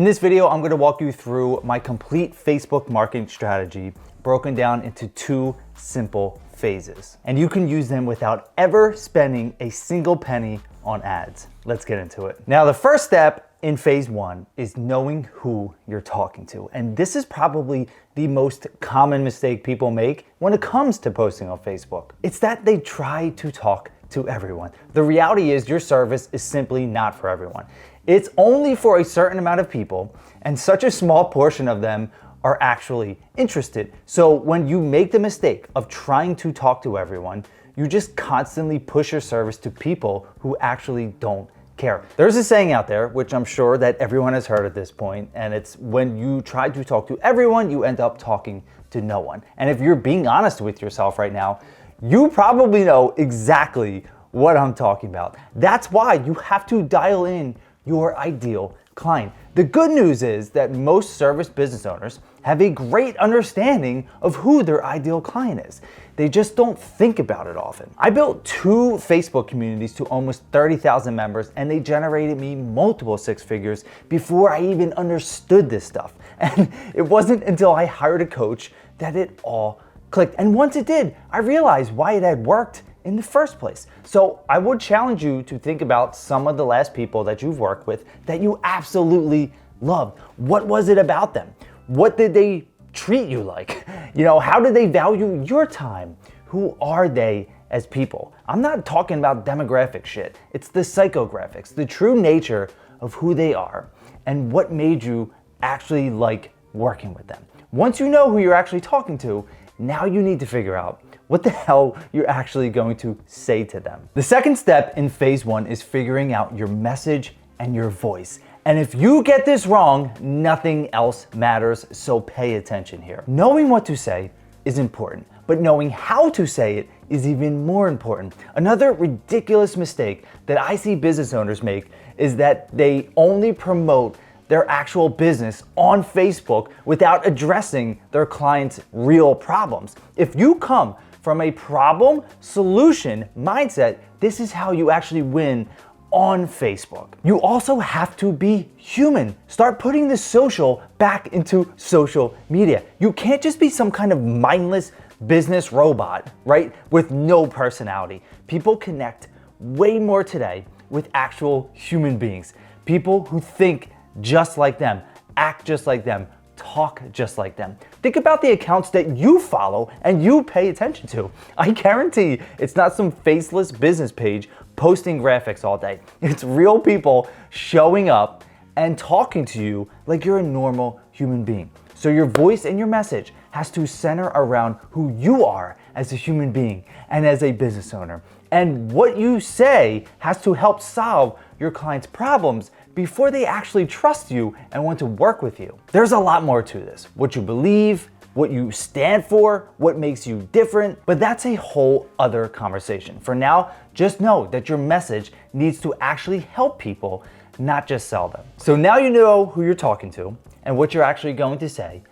In this video, I'm going to walk you through my complete Facebook marketing strategy broken down into 2 simple phases. And you can use them without ever spending a single penny on ads. Let's get into it. Now, the first step in phase 1 is knowing who you're talking to. And this is probably the most common mistake people make when it comes to posting on Facebook. It's that they try to talk to everyone. The reality is your service is simply not for everyone. It's only for a certain amount of people, and such a small portion of them are actually interested. So when you make the mistake of trying to talk to everyone, you just constantly push your service to people who actually don't care. There's a saying out there, which I'm sure that everyone has heard at this point, and it's when you try to talk to everyone, you end up talking to no one. And if you're being honest with yourself right now, you probably know exactly what I'm talking about. That's why you have to dial in your ideal client. The good news is that most service business owners have a great understanding of who their ideal client is. They just don't think about it often. I built 2 Facebook communities to almost 30,000 members, and they generated me multiple 6 figures before I even understood this stuff. And it wasn't until I hired a coach that it all clicked. And once it did, I realized why it had worked in the first place. So I would challenge you to think about some of the last people that you've worked with that you absolutely loved. What was it about them? What did they treat you like? How did they value your time? Who are they as people? I'm not talking about demographic shit. It's the psychographics, the true nature of who they are and what made you actually like working with them. Once you know who you're actually talking to, now you need to figure out what the hell you're actually going to say to them. The second step in phase 1 is figuring out your message and your voice. And if you get this wrong, nothing else matters, so pay attention here. Knowing what to say is important, but knowing how to say it is even more important. Another ridiculous mistake that I see business owners make is that they only promote their actual business on Facebook without addressing their clients' real problems. If you come from a problem solution mindset, this is how you actually win on Facebook. You also have to be human. Start putting the social back into social media. You can't just be some kind of mindless business robot, right? With no personality. People connect way more today with actual human beings. People who think just like them, act just like them, talk just like them. Think about the accounts that you follow and you pay attention to. I guarantee it's not some faceless business page posting graphics all day. It's real people showing up and talking to you like you're a normal human being. So your voice and your message has to center around who you are as a human being and as a business owner. And what you say has to help solve your clients' problems before they actually trust you and want to work with you. There's a lot more to this. What you believe, what you stand for, what makes you different, but that's a whole other conversation. For now, just know that your message needs to actually help people, not just sell them. So now you know who you're talking to and what you're actually going to say,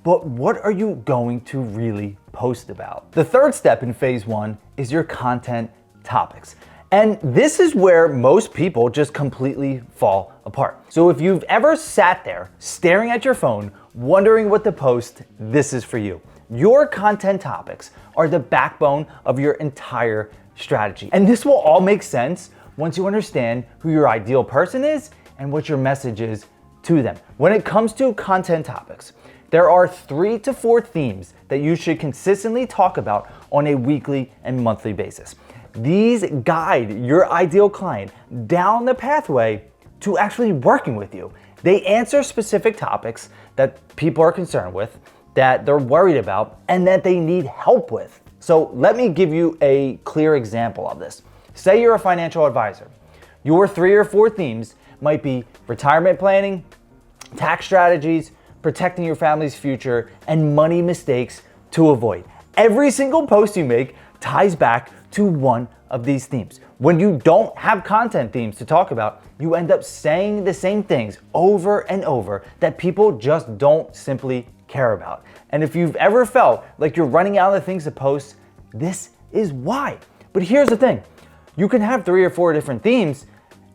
but what are you going to really post about? The third step in phase 1 is your content topics. And this is where most people just completely fall apart. So if you've ever sat there staring at your phone, wondering what to post, this is for you. Your content topics are the backbone of your entire strategy. And this will all make sense once you understand who your ideal person is and what your message is to them. When it comes to content topics, there are 3 to 4 themes that you should consistently talk about on a weekly and monthly basis. These guide your ideal client down the pathway to actually working with you. They answer specific topics that people are concerned with, that they're worried about, and that they need help with. So let me give you a clear example of this. Say you're a financial advisor. Your 3 or 4 themes might be retirement planning, tax strategies, protecting your family's future, and money mistakes to avoid. Every single post you make ties back to one of these themes. When you don't have content themes to talk about, you end up saying the same things over and over that people just don't simply care about. And if you've ever felt like you're running out of things to post, this is why. But here's the thing. You can have 3 or 4 different themes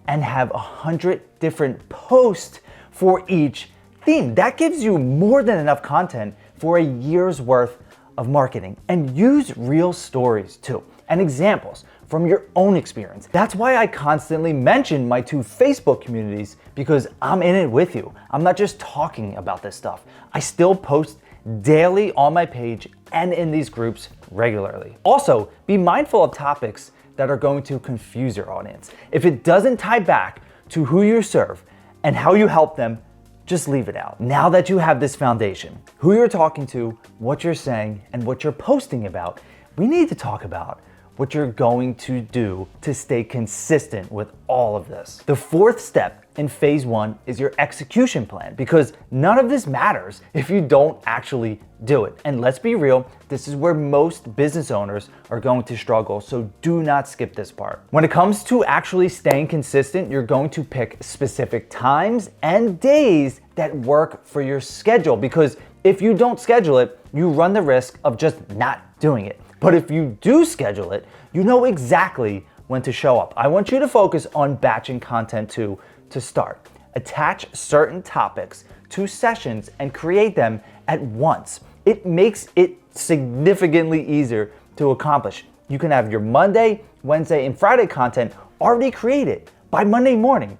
and have 100 different posts for each theme. That gives you more than enough content for a year's worth of marketing. And use real stories too, and examples from your own experience. That's why I constantly mention my 2 Facebook communities, because I'm in it with you. I'm not just talking about this stuff. I still post daily on my page and in these groups regularly. Also, be mindful of topics that are going to confuse your audience. If it doesn't tie back to who you serve and how you help them, just leave it out. Now that you have this foundation, who you're talking to, what you're saying, and what you're posting about, we need to talk about what you're going to do to stay consistent with all of this. The 4th step in phase 1 is your execution plan, because none of this matters if you don't actually do it. And let's be real, this is where most business owners are going to struggle, so do not skip this part. When it comes to actually staying consistent, you're going to pick specific times and days that work for your schedule, because if you don't schedule it, you run the risk of just not doing it. But if you do schedule it, you know exactly when to show up. I want you to focus on batching content to start. Attach certain topics to sessions and create them at once. It makes it significantly easier to accomplish. You can have your Monday, Wednesday, and Friday content already created by Monday morning,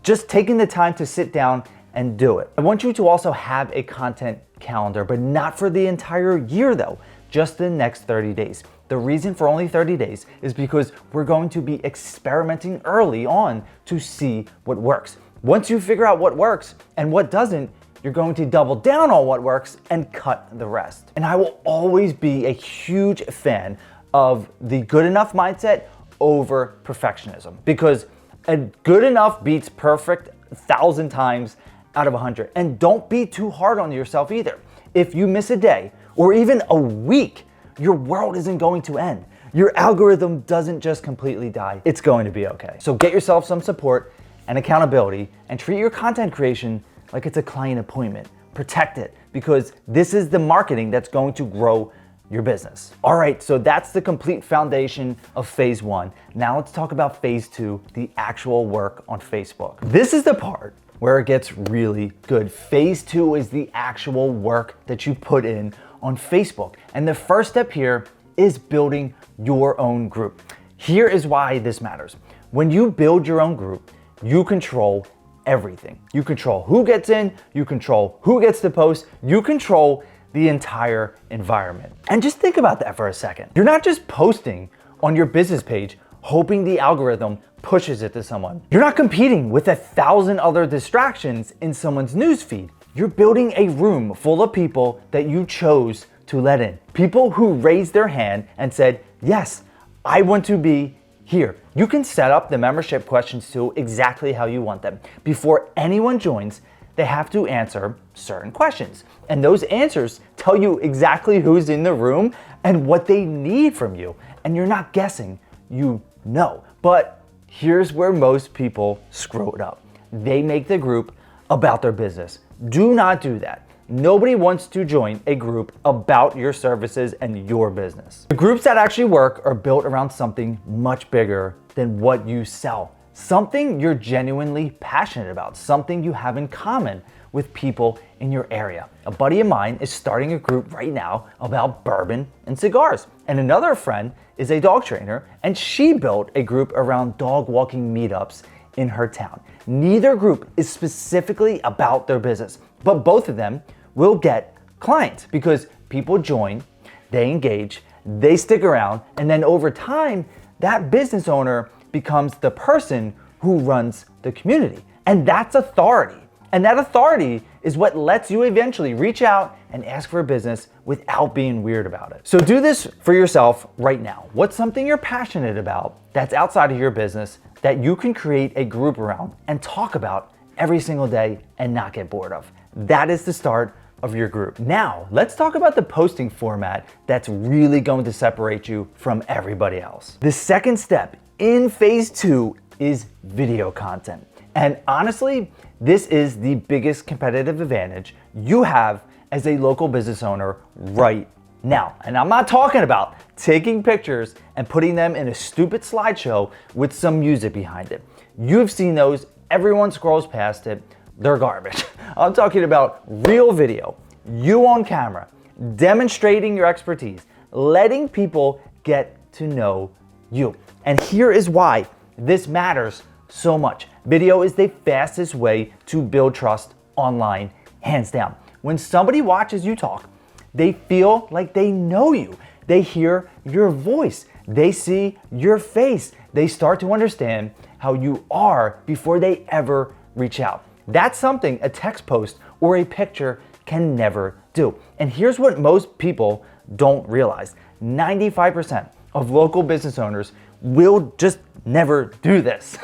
just taking the time to sit down and do it. I want you to also have a content calendar, but not for the entire year though, just the next 30 days. The reason for only 30 days is because we're going to be experimenting early on to see what works. Once you figure out what works and what doesn't, you're going to double down on what works and cut the rest. And I will always be a huge fan of the good enough mindset over perfectionism, because a good enough beats perfect 1,000 times out of 100. And don't be too hard on yourself either. If you miss a day or even a week, your world isn't going to end. Your algorithm doesn't just completely die. It's going to be okay. So get yourself some support and accountability and treat your content creation like it's a client appointment. Protect it, because this is the marketing that's going to grow your business. All right, so that's the complete foundation of phase 1. Now let's talk about phase 2, the actual work on Facebook. This is the part where it gets really good. Phase 2 is the actual work that you put in on Facebook. And the first step here is building your own group. Here is why this matters. When you build your own group, you control everything. You control who gets in, you control who gets to post, you control the entire environment. And just think about that for a second. You're not just posting on your business page hoping the algorithm pushes it to someone. You're not competing with 1,000 other distractions in someone's newsfeed. You're building a room full of people that you chose to let in. People who raised their hand and said, yes, I want to be here. You can set up the membership questions to exactly how you want them. Before anyone joins, they have to answer certain questions. And those answers tell you exactly who's in the room and what they need from you. And you're not guessing, you know. But here's where most people screw it up. They make the group about their business. Do not do that. Nobody wants to join a group about your services and your business. The groups that actually work are built around something much bigger than what you sell. Something you're genuinely passionate about, something you have in common with people in your area. A buddy of mine is starting a group right now about bourbon and cigars. And another friend is a dog trainer, and she built a group around dog walking meetups in her town. Neither group is specifically about their business, but both of them will get clients because people join, they engage, they stick around, and then over time, that business owner becomes the person who runs the community. And that's authority. And that authority is what lets you eventually reach out and ask for a business without being weird about it. So do this for yourself right now. What's something you're passionate about that's outside of your business that you can create a group around and talk about every single day and not get bored of? That is the start of your group. Now, let's talk about the posting format that's really going to separate you from everybody else. The second step in phase 2 is video content. And honestly, this is the biggest competitive advantage you have as a local business owner right now. And I'm not talking about taking pictures and putting them in a stupid slideshow with some music behind it. You've seen those, everyone scrolls past it. they're garbage. I'm talking about real video, you on camera, demonstrating your expertise, letting people get to know you. And here is why this matters so much. Video is the fastest way to build trust online, hands down. When somebody watches you talk, they feel like they know you. They hear your voice. They see your face. They start to understand how you are before they ever reach out. That's something a text post or a picture can never do. And here's what most people don't realize. 95% of local business owners will just never do this.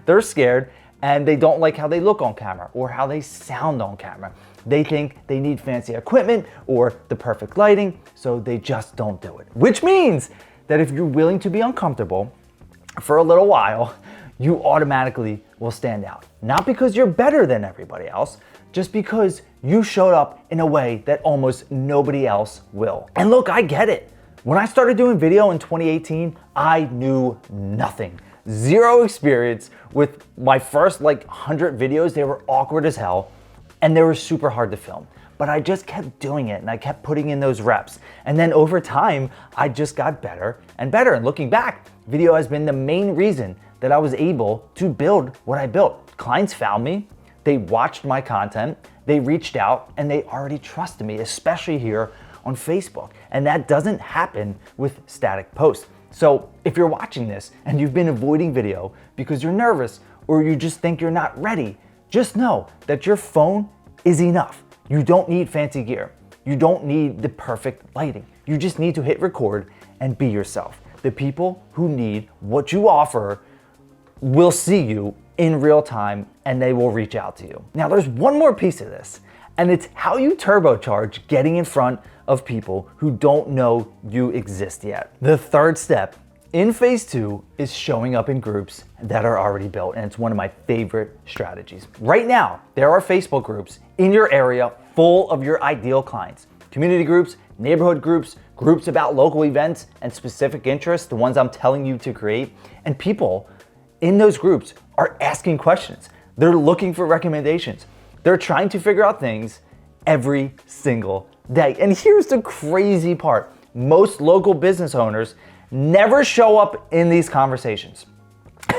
They're scared and they don't like how they look on camera or how they sound on camera. They think they need fancy equipment or the perfect lighting, so they just don't do it. Which means that if you're willing to be uncomfortable for a little while, you automatically will stand out. Not because you're better than everybody else, just because you showed up in a way that almost nobody else will. And look, I get it. When I started doing video in 2018, I knew nothing. Zero experience with my first 100 videos. They were awkward as hell and they were super hard to film. But I just kept doing it and I kept putting in those reps. And then over time, I just got better and better. And looking back, video has been the main reason that I was able to build what I built. Clients found me, they watched my content, they reached out, and they already trusted me, especially here on Facebook. And that doesn't happen with static posts. So if you're watching this and you've been avoiding video because you're nervous or you just think you're not ready, just know that your phone is enough. You don't need fancy gear. You don't need the perfect lighting. You just need to hit record and be yourself. The people who need what you offer will see you in real time and they will reach out to you. Now there's one more piece of this, and it's how you turbocharge getting in front of people who don't know you exist yet. The third step in phase 2 is showing up in groups that are already built, and it's one of my favorite strategies. Right now, there are Facebook groups in your area full of your ideal clients. Community groups, neighborhood groups, groups about local events and specific interests, the ones I'm telling you to create. And people in those groups are asking questions. They're looking for recommendations. They're trying to figure out things every single day. And here's the crazy part. Most local business owners never show up in these conversations.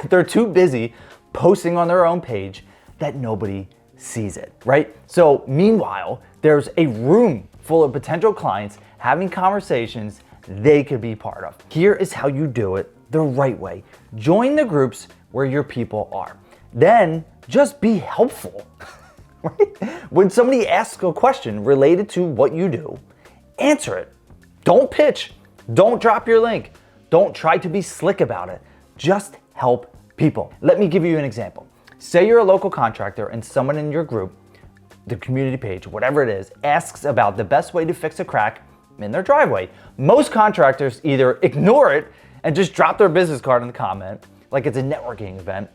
They're too busy posting on their own page that nobody sees it, right? So meanwhile, there's a room full of potential clients having conversations they could be part of. Here is how you do it the right way. Join the groups where your people are. Then just be helpful. Right? When somebody asks a question related to what you do, answer it. Don't pitch. Don't drop your link. Don't try to be slick about it. Just help people. Let me give you an example. Say you're a local contractor and someone in your group, the community page, whatever it is, asks about the best way to fix a crack in their driveway. Most contractors either ignore it and just drop their business card in the comment like it's a networking event.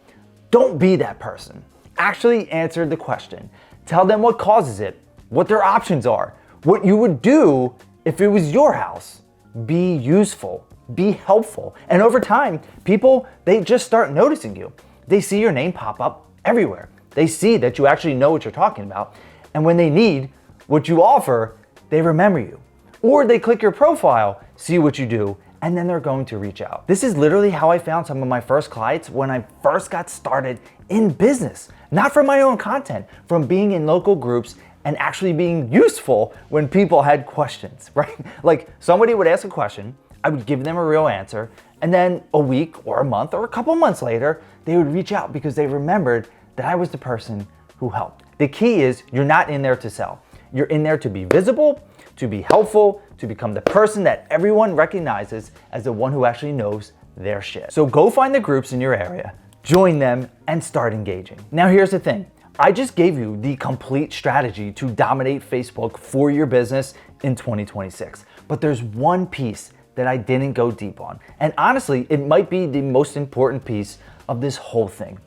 Don't be that person. Actually answer the question. Tell them what causes it, what their options are, what you would do if it was your house. Be useful, be helpful. And over time, people, they just start noticing you. They see your name pop up everywhere. They see that you actually know what you're talking about. And when they need what you offer, they remember you. Or they click your profile, see what you do, and then they're going to reach out. This is literally how I found some of my first clients when I first got started in business. Not from my own content, from being in local groups and actually being useful when people had questions, right? Like somebody would ask a question, I would give them a real answer, and then a week or a month or a couple months later, they would reach out because they remembered that I was the person who helped. The key is you're not in there to sell. You're in there to be visible, to be helpful, to become the person that everyone recognizes as the one who actually knows their shit. So go find the groups in your area, join them, and start engaging. Now here's the thing. I just gave you the complete strategy to dominate Facebook for your business in 2026. But there's one piece that I didn't go deep on. And honestly, it might be the most important piece of this whole thing,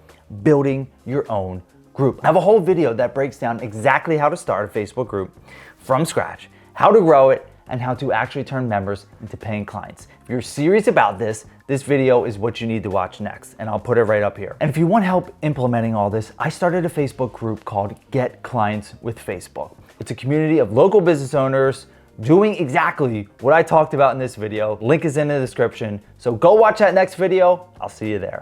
building your own group. I have a whole video that breaks down exactly how to start a Facebook group from scratch, how to grow it, and how to actually turn members into paying clients. If you're serious about this, this video is what you need to watch next, and I'll put it right up here. And if you want help implementing all this, I started a Facebook group called Get Clients with Facebook. It's a community of local business owners doing exactly what I talked about in this video. Link is in the description. So go watch that next video. I'll see you there.